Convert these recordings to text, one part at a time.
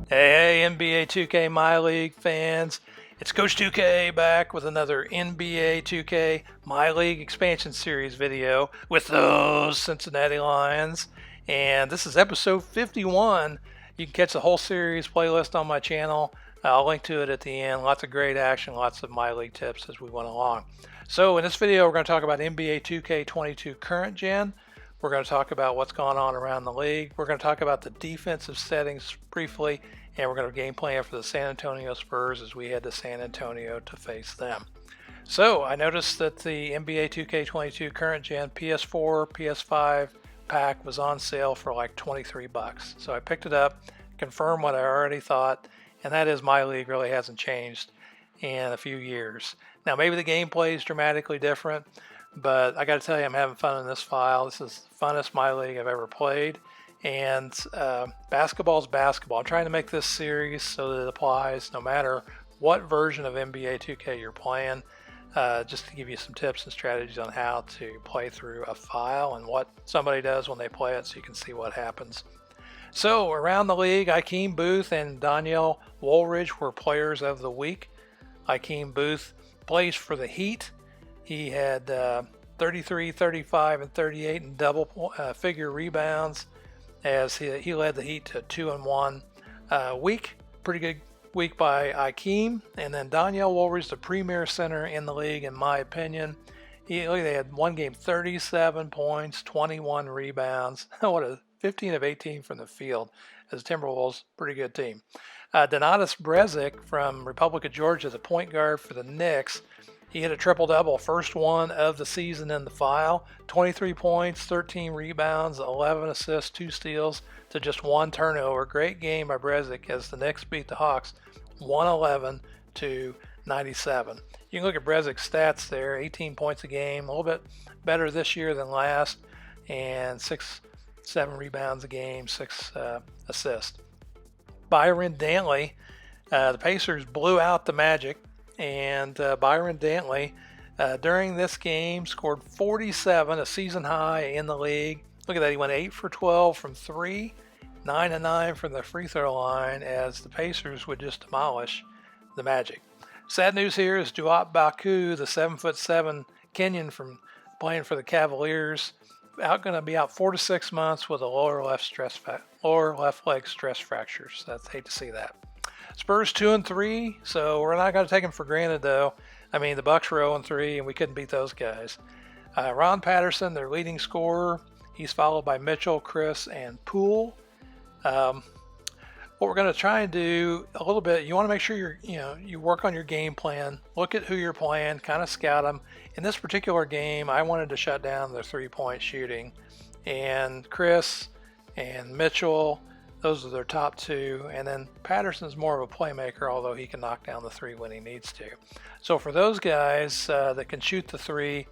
Hey, NBA 2K MyLeague fans. It's Coach 2K back with another NBA 2K MyLeague expansion series video with those Cincinnati Lions. And this is episode 51. You can catch the whole series playlist on my channel. I'll link to it at the end. Lots of great action, lots of MyLeague tips as we went along. So in this video, we're going to talk about NBA 2K22 current gen. We're going to talk about what's going on around the league. We're going to talk about the defensive settings briefly, and we're going to game plan for the San Antonio Spurs as we head to San Antonio to face them. So I noticed that the NBA 2K22 current gen PS4, PS5 pack was on sale for like 23 bucks. So I picked it up, confirmed what I already thought, and that is my league really hasn't changed in a few years. Now maybe the gameplay is dramatically different, but I got to tell you, I'm having fun in this file. This is the funnest my league I've ever played. And basketball's basketball. I'm trying to make this series so that it applies no matter what version of NBA 2K you're playing, just to give you some tips and strategies on how to play through a file and what somebody does when they play it so you can see what happens. So around the league, Akeem Booth and Daniel Woolridge were players of the week. Akeem Booth plays for the Heat. He had 33, 35, and 38 in double figure rebounds as he led the Heat to 2-1 week. Pretty good week by Akeem. And then Daniel Woolridge, the premier center in the league, in my opinion. They had one game, 37 points, 21 rebounds. What a 15 of 18 from the field as Timberwolves, pretty good team. Donatas Brezic from Republic of Georgia, the point guard for the Knicks. He hit a triple-double, first one of the season in the file. 23 points, 13 rebounds, 11 assists, 2 steals to just 1 turnover. Great game by Brezic as the Knicks beat the Hawks 111 to 97. You can look at Brezic's stats there, 18 points a game, a little bit better this year than last, and 7 rebounds a game, 6 assists. Byron Dantley, the Pacers blew out the Magic. And Byron Dantley, during this game, scored 47, a season high in the league. Look at that, he went 8 for 12 from 3, 9 and 9 from the free throw line as the Pacers would just demolish the Magic. Sad news here is Duat Baku, the 7'7" Kenyan from playing for the Cavaliers, going to be out 4 to 6 months with a lower left leg stress fracture. So I hate to see that. Spurs 2-3, so we're not going to take them for granted, though. I mean, the Bucks were 0-3, and we couldn't beat those guys. Ron Patterson, their leading scorer, he's followed by Mitchell, Chris, and Poole. What we're going to try and do a little bit, you want to make sure you work on your game plan, look at who you're playing, kind of scout them. In this particular game, I wanted to shut down their three-point shooting, and Chris and Mitchell, those are their top two, and then Patterson's more of a playmaker, although he can knock down the three when he needs to. So for those guys that can shoot the three,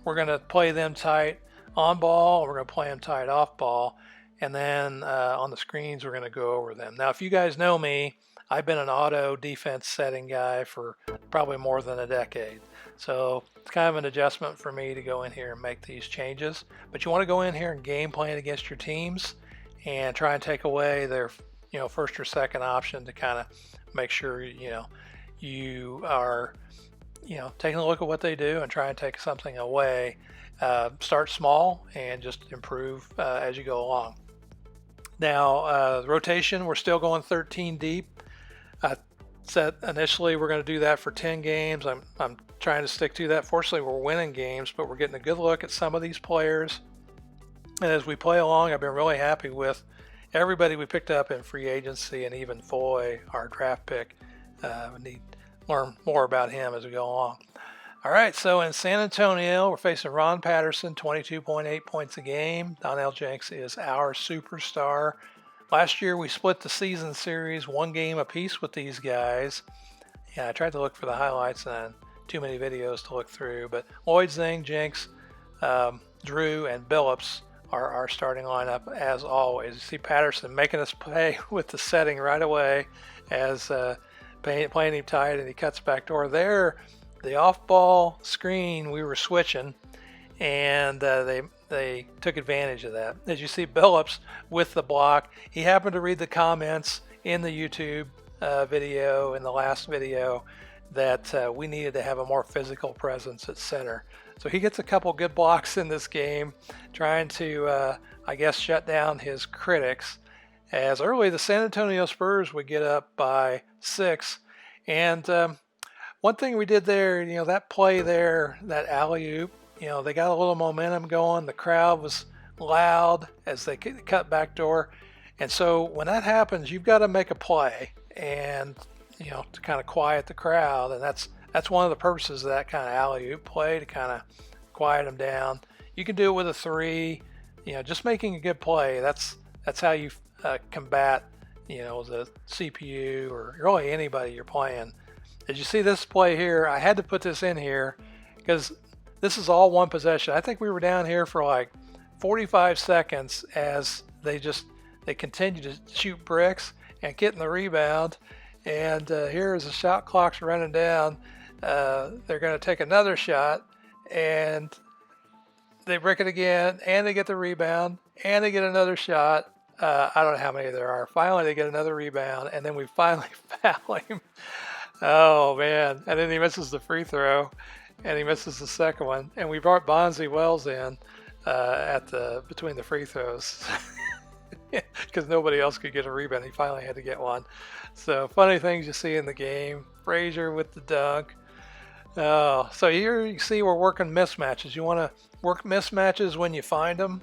we're going to play them tight on ball, we're going to play them tight off ball, and then on the screens we're going to go over them. Now if you guys know me, I've been an auto defense setting guy for probably more than a decade. So it's kind of an adjustment for me to go in here and make these changes. But you want to go in here and game plan against your teams and try and take away their first or second option to kind of make sure you are taking a look at what they do and try and take something away. Start small and just improve as you go along. Now rotation, we're still going 13 deep. I said initially we're going to do that for 10 games. I'm trying to stick to that. Fortunately, we're winning games, but we're getting a good look at some of these players. And as we play along, I've been really happy with everybody we picked up in free agency, and even Foy, our draft pick. We need to learn more about him as we go along. All right, so in San Antonio, we're facing Ron Patterson, 22.8 points a game. Donnell Jenks is our superstar. Last year, we split the season series 1 game apiece with these guys. Yeah, I tried to look for the highlights and too many videos to look through, but Lloyd, Zing, Jenks, Drew, and Billups are our starting lineup as always. You see Patterson making us play with the setting right away as playing him tight, and he cuts back door there. The off-ball screen, we were switching, and they took advantage of that. As you see Billups with the block, he happened to read the comments in the YouTube video, in the last video, that we needed to have a more physical presence at center. So he gets a couple good blocks in this game, trying to, I guess, shut down his critics. As early the San Antonio Spurs would get up by 6. And one thing we did there, that play there, that alley-oop, they got a little momentum going. The crowd was loud as they cut backdoor. And so when that happens, you've got to make a play and, to kind of quiet the crowd. And that's one of the purposes of that kind of alley-oop play, to kind of quiet them down. You can do it with a 3, just making a good play. That's how you combat, the CPU or really anybody you're playing. As you see this play here, I had to put this in here because this is all one possession. I think we were down here for like 45 seconds as they continue to shoot bricks and getting the rebound. And here as the shot clock's running down, they're going to take another shot, and they brick it again, and they get the rebound, and they get another shot. I don't know how many there are. Finally, they get another rebound, and then we finally foul him. Oh, man. And then he misses the free throw, and he misses the second one. And we brought Bonzi Wells in between the free throws because nobody else could get a rebound. He finally had to get one. So funny things you see in the game. Frazier with the dunk. So here you see we're working mismatches. You want to work mismatches when you find them.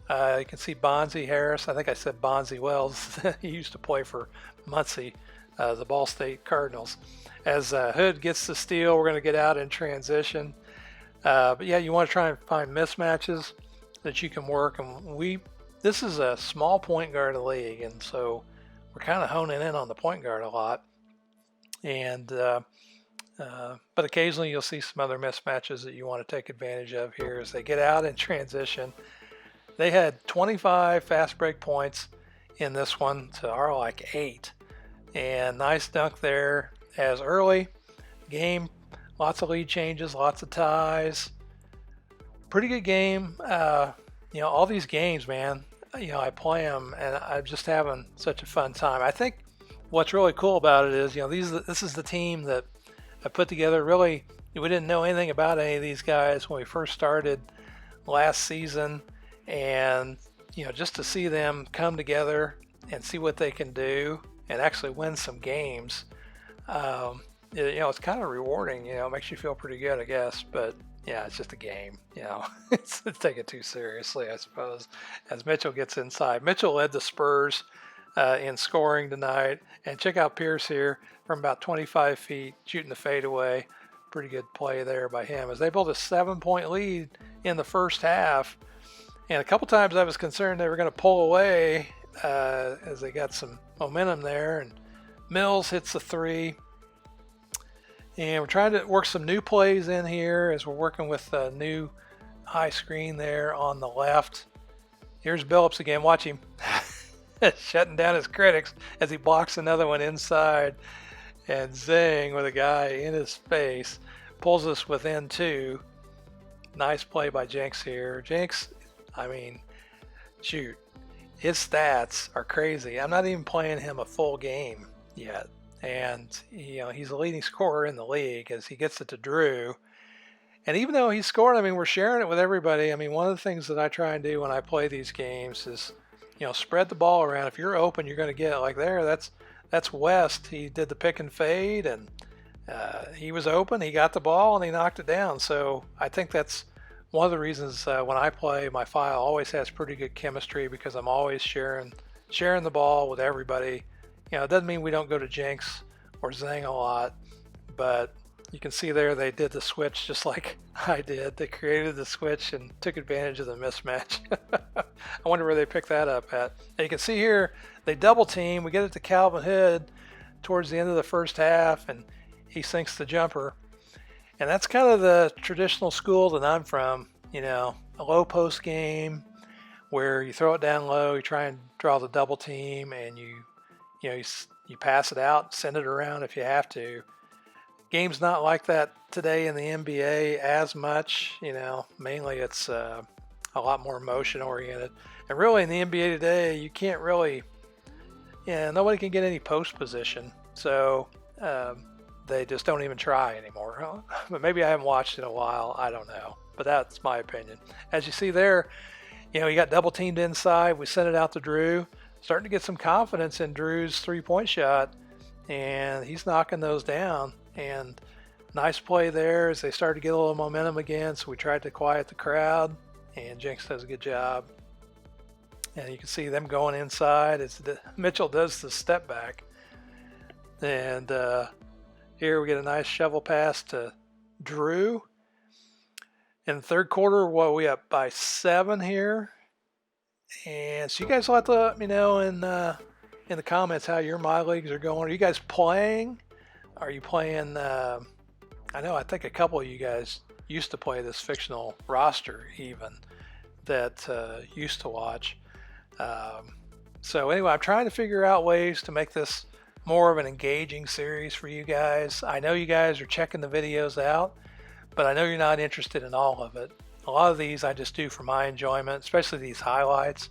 You can see Bonzi Harris. I think I said Bonzi Wells. He used to play for Muncie, the Ball State Cardinals. As Hood gets the steal, we're going to get out in transition. But yeah, you want to try and find mismatches that you can work. And this is a small point guard league, and so we're kind of honing in on the point guard a lot. And but occasionally you'll see some other mismatches that you want to take advantage of here as they get out in transition. They had 25 fast break points in this one to our like 8. And nice dunk there as early game, lots of lead changes, lots of ties. Pretty good game. All these games, man, I play them and I'm just having such a fun time. I think what's really cool about it is, this is the team that I put together. Really, we didn't know anything about any of these guys when we first started last season. And, just to see them come together and see what they can do and actually win some games, it's kind of rewarding. It makes you feel pretty good, I guess. But, yeah, it's just a game. It's take it too seriously, I suppose, as Mitchell gets inside. Mitchell led the Spurs in scoring tonight. And check out Pierce here from about 25 feet, shooting the fadeaway. Pretty good play there by him as they built a 7-point lead in the first half. And a couple times I was concerned they were going to pull away as they got some momentum there. And Mills hits the 3. And we're trying to work some new plays in here as we're working with a new high screen there on the left. Here's Billups again. Watch him. Shutting down his critics as he blocks another one inside. And zing with a guy in his face. Pulls us within 2. Nice play by Jenks here. Jenks, shoot, his stats are crazy. I'm not even playing him a full game yet. And, he's the leading scorer in the league as he gets it to Drew. And even though he's scoring, we're sharing it with everybody. One of the things that I try and do when I play these games is, spread the ball around. If you're open, you're going to get it. Like there, that's West. He did the pick and fade, and he was open. He got the ball, and he knocked it down. So I think that's one of the reasons when I play, my file always has pretty good chemistry because I'm always sharing the ball with everybody. It doesn't mean we don't go to Jenks or Zang a lot, but you can see there they did the switch just like I did. They created the switch and took advantage of the mismatch. I wonder where they picked that up at. And you can see here they double team. We get it to Calvin Hood towards the end of the first half, and he sinks the jumper. And that's kind of the traditional school that I'm from, a low post game where you throw it down low, you try and draw the double team, and you pass it out, send it around if you have to. Game's not like that today in the NBA as much, mainly it's a lot more motion oriented. And really in the NBA today, you can't really, and nobody can get any post position. So they just don't even try anymore. But maybe I haven't watched in a while. I don't know. But that's my opinion. As you see there, he got double teamed inside. We sent it out to Drew. Starting to get some confidence in Drew's three-point shot, and he's knocking those down. And nice play there as they started to get a little momentum again. So we tried to quiet the crowd, and Jinx does a good job. And you can see them going inside as Mitchell does the step back. And here we get a nice shovel pass to Drew. In the third quarter, we up by 7 here. And so you guys will have to let me know in the comments how your My Leagues are going. Are you guys playing? Are you playing? I think a couple of you guys used to play this fictional roster even that used to watch. So anyway, I'm trying to figure out ways to make this more of an engaging series for you guys. I know you guys are checking the videos out, but I know you're not interested in all of it. A lot of these I just do for my enjoyment, especially these highlights.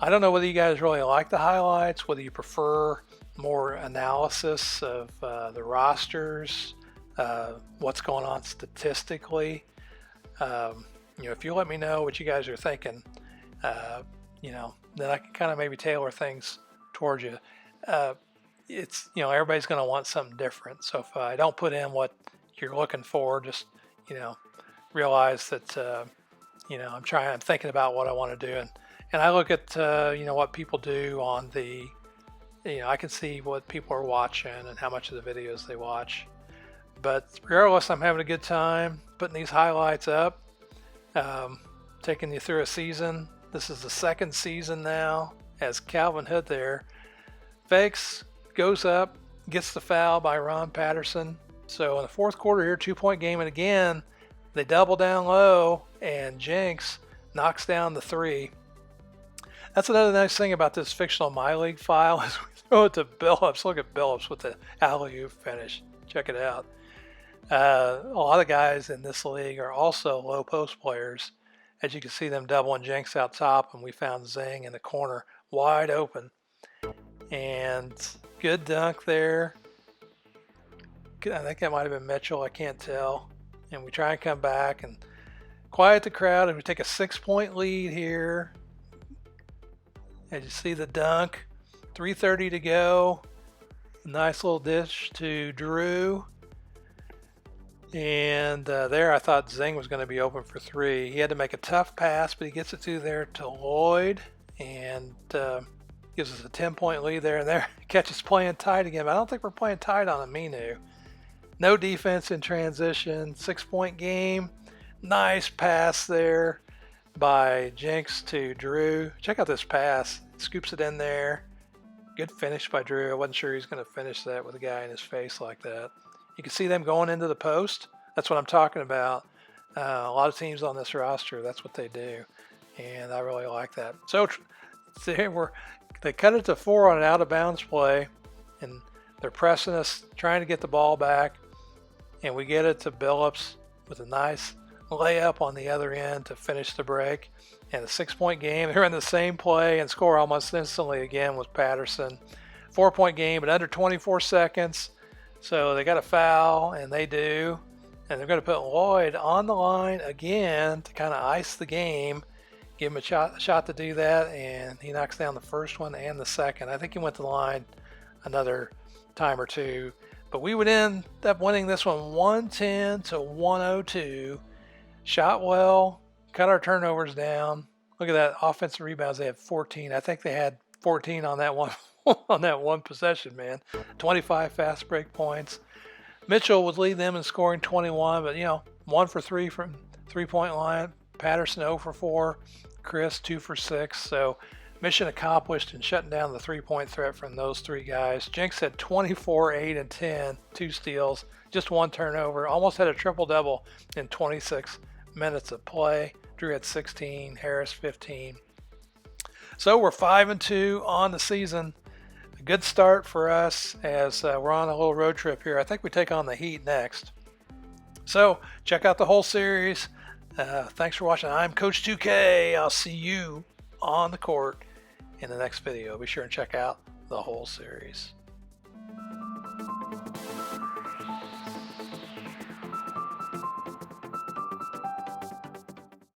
I don't know whether you guys really like the highlights, whether you prefer more analysis of the rosters, what's going on statistically. If you let me know what you guys are thinking, then I can kind of maybe tailor things towards you. Everybody's going to want something different. So if I don't put in what you're looking for, just, realize that, I'm thinking about what I want to do. And I look at, what people do on I can see what people are watching and how much of the videos they watch. But regardless, I'm having a good time putting these highlights up, taking you through a season. This is the second season now as Calvin Hood there. Fakes, goes up, gets the foul by Ron Patterson. So in the fourth quarter here, 2-point game, and again, they double down low, and Jinx knocks down the 3. That's another nice thing about this fictional My League file is we throw it to Billups. Look at Billups with the alley-oop finish. Check it out. A lot of guys in this league are also low post players. As you can see them doubling Jinx out top, and we found Zing in the corner wide open. And good dunk there. I think that might have been Mitchell. I can't tell. And we try and come back and quiet the crowd, and we take a 6-point lead here. As you see the dunk, 3:30 to go. Nice little dish to Drew. And there I thought Zing was going to be open for 3. He had to make a tough pass, but he gets it through there to Lloyd and gives us a 10-point lead there. And there, catches playing tight again. But I don't think we're playing tight on Aminu. No defense in transition. 6-point game. Nice pass there by Jinx to Drew. Check out this pass. Scoops it in there. Good finish by Drew. I wasn't sure he was going to finish that with a guy in his face like that. You can see them going into the post. That's what I'm talking about. A lot of teams on this roster, that's what they do. And I really like that. So they cut it to 4 on an out-of-bounds play. And they're pressing us, trying to get the ball back. And we get it to Billups with a nice layup on the other end to finish the break. And a 6-point game. They're in the same play and score almost instantly again with Patterson. 4-point game, but under 24 seconds. So they got a foul, and they do. And they're going to put Lloyd on the line again to kind of ice the game. Give him a shot to do that, and he knocks down the first one and the second. I think he went to the line another time or two. But we would end up winning this one 110 to 102. Shot well, cut our turnovers down. Look at that offensive rebounds. They had 14. I think they had 14 on that one on that one possession, man. 25 fast break points. Mitchell would lead them in scoring 21, but 1 for 3 from 3-point line. Patterson 0 for 4. Chris 2 for 6. So mission accomplished in shutting down the 3-point threat from those 3 guys. Jinx had 24, 8, and 10. 2 steals, just 1 turnover. Almost had a triple-double in 26 minutes of play. Drew had 16, Harris 15. So we're 5-2 on the season. A good start for us as we're on a little road trip here. I think we take on the Heat next. So check out the whole series. Thanks for watching. I'm Coach 2K. I'll see you on the court in the next video. Be sure and check out the whole series.